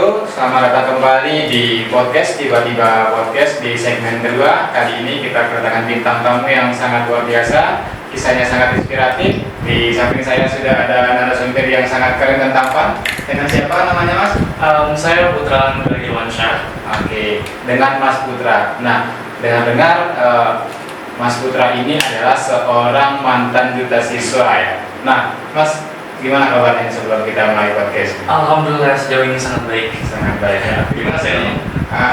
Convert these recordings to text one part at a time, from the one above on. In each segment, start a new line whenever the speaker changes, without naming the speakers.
wabarakatuh. Selamat datang kembali di podcast Tiba-Tiba Podcast di segmen kedua. Kali ini kita kedatangan bintang tamu yang sangat luar biasa. Kisahnya sangat inspiratif. Di samping saya sudah ada narasumber yang sangat keren dan tampan. Dengan siapa namanya Mas?
Saya Putra Nurdiwansyah.
Oke, dengan Mas Putra. Nah, dengar-dengar Mas Putra ini adalah seorang mantan duta siswa ya. Nah, Mas, gimana kabarnya sebelum kita mulai podcast?
Alhamdulillah sejauh ini sangat baik.
Sangat baik ya.
Gimana saya?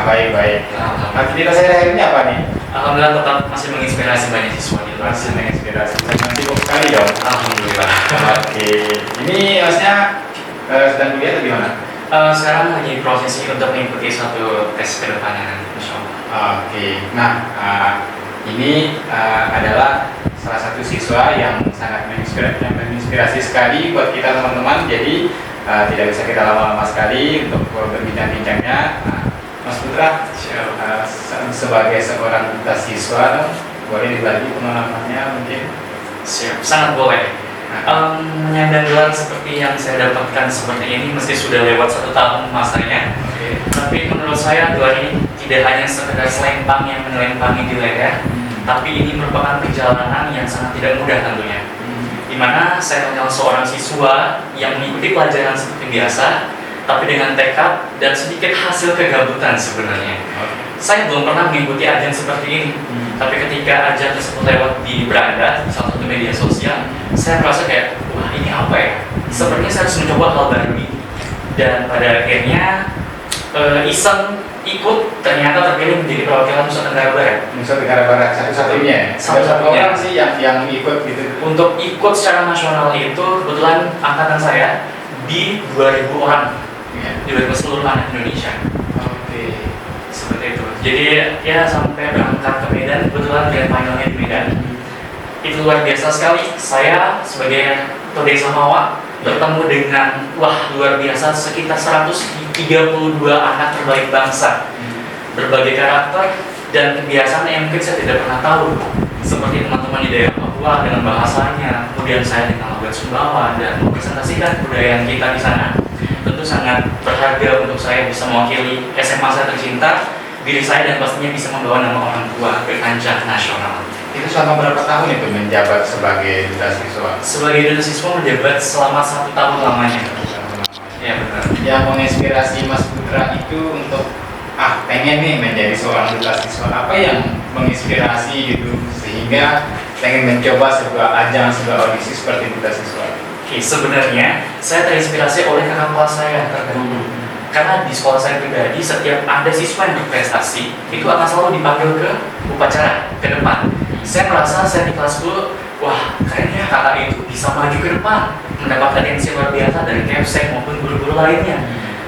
Baik.
Alhamdulillah.
Aktivitas saya hari ini apa nih?
Alhamdulillah tetap masih menginspirasi banyak siswa di luar
Masih
sana.
menginspirasi. Sangat sibuk sekali dong.
Alhamdulillah.
Oke. Ini Masnya sedang kuliah atau gimana?
Sekarang lagi prosesi untuk mengikuti suatu tes kedepannya nanti, insya Allah.
Oke. Nah, ini adalah salah satu siswa yang sangat menginspirasi sekali buat kita teman-teman. Jadi tidak bisa kita lama-lama sekali untuk berbincang-bincangnya. Mas Putra, sebagai seorang duta siswa, boleh dibagi pengalamannya mungkin?
Siap, sangat boleh. Menyandang gelar seperti yang saya dapatkan seperti ini meski sudah lewat 1 tahun masanya. Tapi menurut saya gelar ini tidak hanya sekedar selempang yang menelempangi di leher, tapi ini merupakan perjalanan yang sangat tidak mudah tentunya. Dimana saya kenal seorang siswa yang mengikuti pelajaran seperti biasa, tapi dengan tekad dan sedikit hasil kegabutan sebenarnya. Saya belum pernah mengikuti ajang seperti ini, tapi ketika ajang tersebut lewat di beranda di salah satu media sosial, saya merasa kayak, wah ini apa ya? Sepertinya saya harus mencoba hal baru ini. Dan pada akhirnya iseng ikut, ternyata terpilih menjadi perwakilan Nusa Tenggara Barat.
Nusa Tenggara Barat satu-satunya.
Satu-satunya.
Orang sih yang ikut gitu.
Untuk ikut secara nasional itu kebetulan angkatan saya di 2000 orang, di seluruh anak Indonesia.
Oke.
Seperti itu. Jadi ya sampai berangkat ke Medan, kebetulan grand finalnya di Medan. Itu luar biasa sekali. Saya sebagai Ketua Desa Mawak bertemu dengan luar biasa sekitar 132 anak terbaik bangsa. Berbagai karakter dan kebiasaan yang mungkin saya tidak pernah tahu. Seperti teman-teman di daerah Papua dengan bahasanya, kemudian saya dengan logat Sumbawa dan mempresentasikan kebudayaan kita di sana. Tentu sangat berharga untuk saya bisa mewakili SMA saya tercinta, diri saya, dan pastinya bisa membawa nama orang tua ke kancah nasional.
Itu selama berapa tahun itu menjabat sebagai duta siswa?
Sebagai duta siswa menjabat selama 1 tahun lamanya. Ya benar.
Yang menginspirasi Mas Putra itu untuk pengen nih menjadi seorang duta siswa. Apa yang menginspirasi gitu sehingga pengen mencoba sebuah ajang, sebuah audisi seperti duta siswa?
Oke, sebenarnya saya terinspirasi oleh kakak kelas saya terdahulu. Karena di sekolah saya pribadi, setiap ada siswa yang berprestasi, itu akan selalu dipanggil ke upacara, ke depan. Saya merasa saya di kelas dulu, wah kayaknya kakak itu bisa maju ke depan, mendapatkan atensi luar biasa dari Kepsek maupun guru-guru lainnya.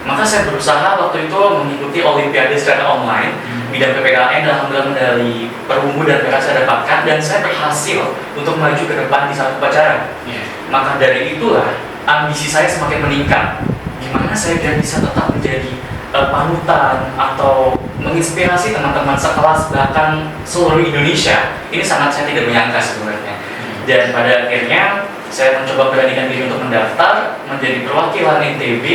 Maka saya berusaha waktu itu mengikuti olimpiade secara online, bidang PPKN, dan alhamdulillah medali perunggu dan perak saya dapatkan, dan saya berhasil untuk maju ke depan di satu upacara. Maka dari itulah ambisi saya semakin meningkat. Gimana saya biar bisa tetap menjadi panutan atau menginspirasi teman-teman sekelas bahkan seluruh Indonesia. Ini sangat saya tidak menyangka sebenarnya. Dan pada akhirnya saya mencoba beranikan diri untuk mendaftar menjadi perwakilan NTB,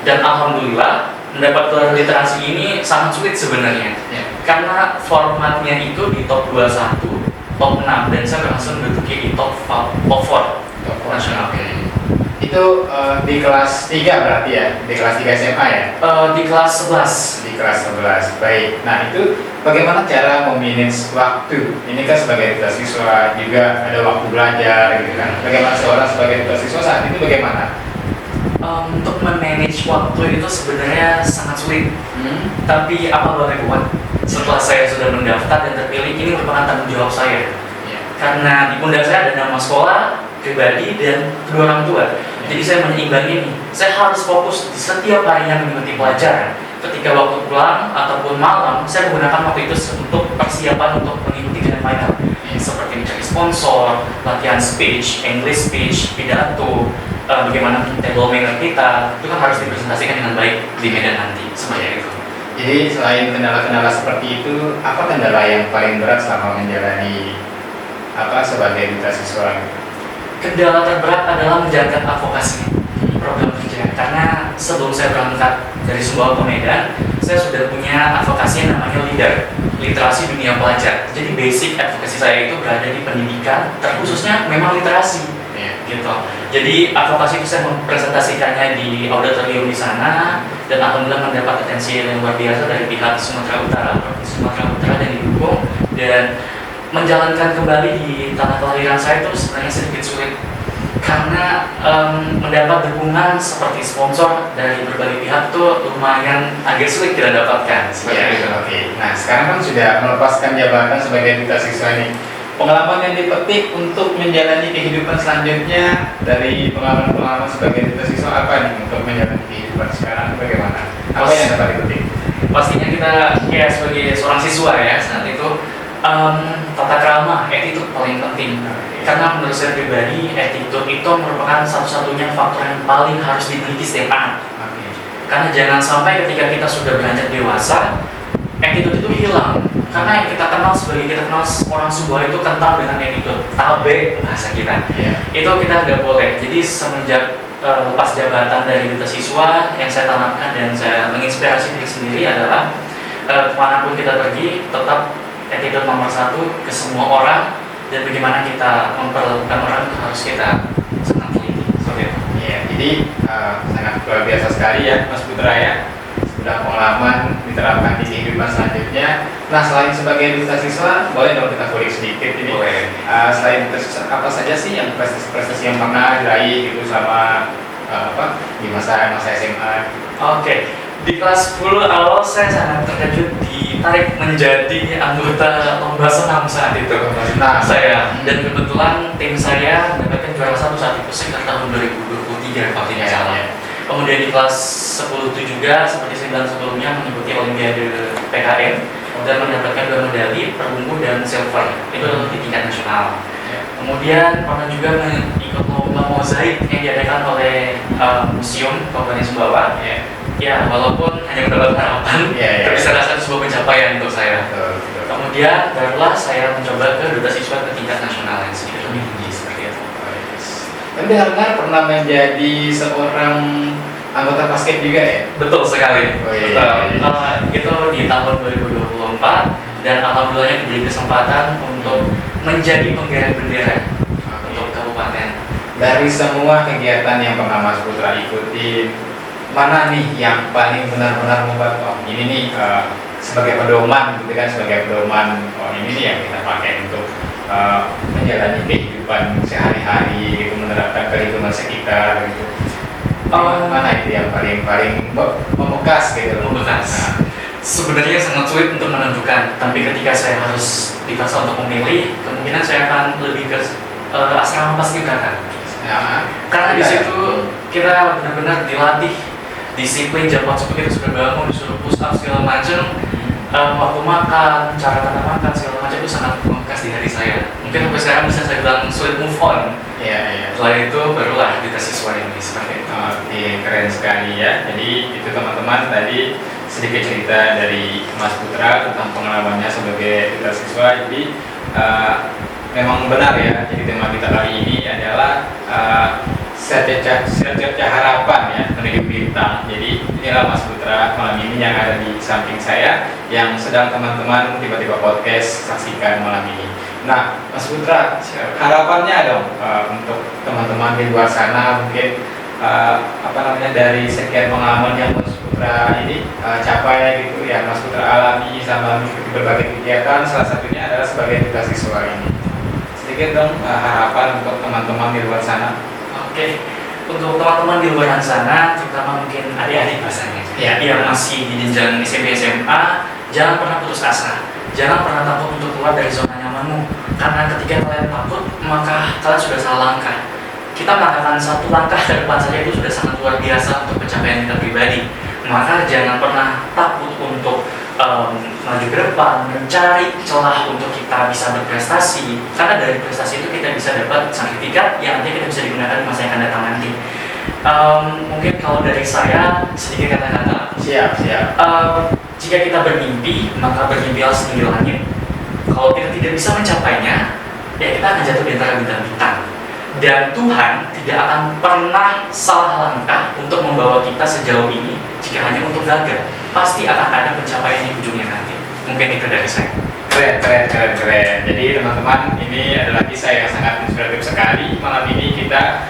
dan alhamdulillah mendapat gelar literasi ini sangat sulit sebenarnya. Karena formatnya itu di top 21, top 6, dan saya berhasil menduduki di top 4 nasional.
Itu di kelas 3 berarti ya? Di kelas 3 SMA ya?
Di kelas 11.
Di kelas 11, baik. Nah itu bagaimana cara memanage waktu? Ini kan sebagai duta siswa juga ada waktu belajar gitu kan. Bagaimana seorang sebagai duta siswa saat itu bagaimana?
Untuk memanage waktu itu sebenarnya sangat sulit. Tapi apa boleh buat? Setelah saya sudah mendaftar dan terpilih, ini merupakan tanggung jawab saya. Karena di pundak saya ada nama sekolah, pribadi, dan kedua orang tua. Jadi saya menyeimbangi ini. Saya harus fokus di setiap harinya mengikuti pelajaran. Ketika waktu pulang ataupun malam, saya menggunakan waktu itu untuk persiapan untuk mengikuti grand final. Seperti mencari sponsor, latihan speech, English speech, pidato, bagaimana table manner kita, itu kan harus dipresentasikan dengan baik di Medan nanti. Seperti itu.
Jadi selain kendala-kendala seperti itu, apa kendala yang paling berat selama menjalani sebagai duta siswa?
Kendala terberat adalah menjalankan advokasi program kerja, karena sebelum saya berangkat dari Sumbawa ke Medan, saya sudah punya advokasi yang namanya LEADER, literasi dunia pelajar. Jadi basic advokasi saya itu berada di pendidikan, terkhususnya memang literasi. Gitu. Jadi advokasi itu saya mempresentasikannya di auditorium di sana, dan alhamdulillah mendapat atensi yang luar biasa dari pihak Sumatera Utara, Provinsi Sumatera Utara, dan didukung. Dan menjalankan kembali di tanah kelahiran saya itu sebenarnya sedikit sulit karena mendapat dukungan seperti sponsor dari berbagai pihak itu lumayan agak sulit kita dapatkan.
Oke. Nah, sekarang kan sudah melepaskan jabatan sebagai duta siswa ini. Pengalaman yang dipetik untuk menjalani kehidupan selanjutnya dari pengalaman-pengalaman sebagai duta siswa apa nih untuk menjalani kehidupan sekarang bagaimana? Apa yang dapat dipetik?
Pastinya kita ya sebagai seorang siswa ya saat itu tata krama, attitude paling penting. Karena menurut saya pribadi, attitude itu merupakan satu-satunya faktor yang paling harus dimiliki setiap anak. Karena jangan sampai ketika kita sudah beranjak dewasa, attitude itu hilang. Karena yang kita kenal orang Sumbawa itu kental dengan attitude, tabe bahasa kita. Itu kita nggak boleh. Jadi semenjak lepas jabatan dari duta siswa, yang saya tanamkan dan saya menginspirasi diri sendiri adalah kemanapun kita pergi, tetap attitude nomor satu ke semua orang, dan bagaimana kita memperlakukan orang itu harus kita sangat teliti.
Jadi sangat luar biasa sekali ya Mas Putra ya, sudah pengalaman diterapkan di kehidupan selanjutnya. Nah, selain sebagai duta siswa, boleh dong kita kulik sedikit ini.
Boleh.
Selain duta siswa, apa saja sih yang prestasi-prestasi yang pernah diraih gitu sama di masa SMA?
Oke. Di kelas 10 awal saya sangat terkejut ditarik menjadi anggota lomba senam saat itu. Saya dan kebetulan tim saya mendapatkan juara satu saat itu sekitar tahun 2023 kalau tidak salah. Kemudian di kelas 10 itu juga seperti saya bilang sebelumnya mengikuti Olimpiade PKN dan mendapatkan 2 medali perunggu dan silver itu di tingkat nasional. Kemudian pernah juga mengikut lomba mozaik yang diadakan oleh Museum Kabupaten Sumbawa. Ya, walaupun hanya mendapat harapan, tapi saya rasa itu sebuah pencapaian untuk saya. Kemudian barulah saya mencoba ke duta siswa ke tingkat nasional yang sedikit lebih tinggi seperti itu.
Tapi dengar pernah menjadi seorang anggota basket juga ya?
Betul sekali. Itu di tahun 2024 dan alhamdulillahnya diberi kesempatan untuk menjadi penggerak bendera untuk kabupaten.
Dari semua kegiatan yang pernah Mas Putra ikuti, mana nih yang paling benar-benar membuat ini nih sebagai pedoman gitu kan, sebagai pedoman ini nih yang kita pakai untuk menjalani kehidupan sehari-hari gitu, menerapkan kehidupan sekitar gitu. Mana itu yang paling membekas gitu loh?
Membekas. Sebenarnya sangat sulit untuk menentukan, tapi ketika saya harus dipaksa untuk memilih, kemungkinan saya akan lebih ke asrama paskibraka. Karena di situ kita benar-benar dilatih disiplin, jam 4 kita sudah bangun, disuruh push up segala macam, waktu makan, cara tata makan segala macam itu sangat membekas di hati saya. Mungkin sampai sekarang bisa saya bilang sulit move on. Setelah itu barulah duta siswa ini seperti itu.
Oke, keren sekali ya. Jadi itu teman-teman tadi sedikit cerita dari Mas Putra tentang pengalamannya sebagai duta siswa. Jadi memang benar ya. Jadi tema kita kali ini adalah secerca harapan ya menuju bintang. Jadi inilah Mas Putra malam ini yang ada di samping saya yang sedang teman-teman tiba-tiba podcast saksikan malam ini. Nah, Mas Putra, harapannya dong untuk teman-teman di luar sana mungkin dari sekian pengalaman yang Mas Putra ini capai gitu ya, Mas Putra alami sama mengikuti berbagai kegiatan, salah satunya adalah sebagai duta siswa ini. Sedikit dong harapan untuk teman-teman di luar sana.
Oke, untuk teman-teman di luar sana, terutama mungkin adik-adik bahasanya yang masih di jenjang SMP SMA, jangan pernah putus asa, jangan pernah takut untuk keluar dari zona nyamanmu. Karena ketika kalian takut, maka kalian sudah salah langkah. Kita mengatakan satu langkah ke depan saja itu sudah sangat luar biasa untuk pencapaian kita pribadi. Maka jangan pernah takut untuk maju ke depan, mencari celah untuk kita bisa berprestasi. Karena dari prestasi itu kita bisa dapat sertifikat yang nanti kita bisa digunakan di masa yang akan datang nanti. Mungkin kalau dari saya sedikit kata-kata.
Siap.
Jika kita bermimpi, maka bermimpilah setinggi langit. Kalau kita tidak bisa mencapainya, ya kita akan jatuh di antara bintang-bintang. Dan Tuhan tidak akan pernah salah langkah untuk membawa kita sejauh ini jika hanya untuk gagal. Pasti akan ada pencapaian di ujungnya nanti. Mungkin itu dari saya.
Keren. Jadi teman-teman, ini adalah kisah yang sangat inspiratif sekali. Malam ini kita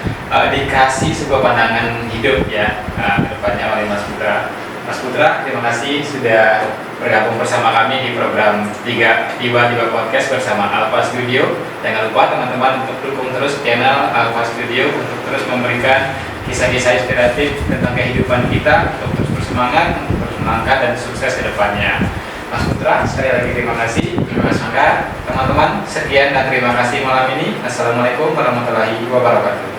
dikasih sebuah pandangan hidup ya, ke depannya oleh Mas Putra. Mas Putra, terima kasih sudah bergabung bersama kami di program Tiba Podcast bersama Alpha Studio. Jangan lupa teman-teman untuk dukung terus channel Alpha Studio untuk terus memberikan kisah-kisah inspiratif tentang kehidupan kita, untuk terus bersemangat, untuk terus melangkah dan sukses ke depannya. Mas Putra, sekali lagi terima kasih. Teman-teman, sekian dan terima kasih malam ini. Assalamualaikum warahmatullahi wabarakatuh.